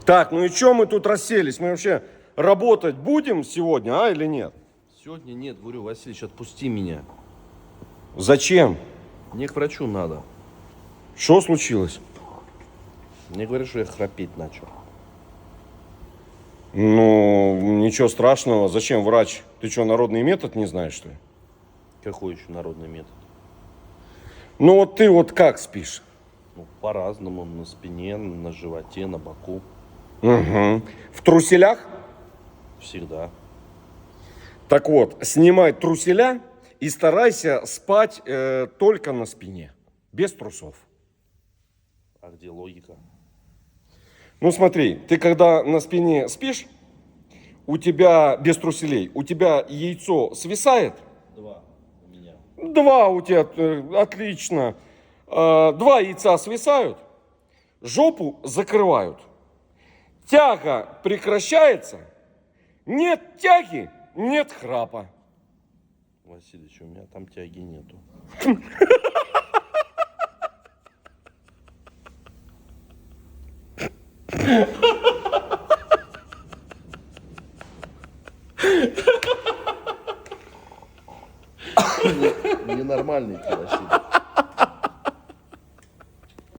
Так, ну и что мы тут расселись? Мы вообще работать будем сегодня, а, или нет? Сегодня нет, говорю, Васильевич, отпусти меня. Зачем? Мне к врачу надо. Что случилось? Мне говорят, что я храпеть начал. Ну, ничего страшного. Зачем врач? Ты что, народный метод не знаешь, что ли? Какой еще народный метод? Ну вот ты вот как спишь? Ну, по-разному. На спине, на животе, на боку. Угу. В труселях? Всегда. Так вот, снимай труселя и старайся спать только на спине, без трусов. А где логика? Ну смотри, ты когда на спине спишь, у тебя без труселей, у тебя яйцо свисает. Два у меня. Два у тебя, отлично. Два яйца свисают, жопу закрывают. Тяга прекращается, нет тяги, нет храпа. Васильевич, у меня там тяги нету. Ненормальный ты, Василий.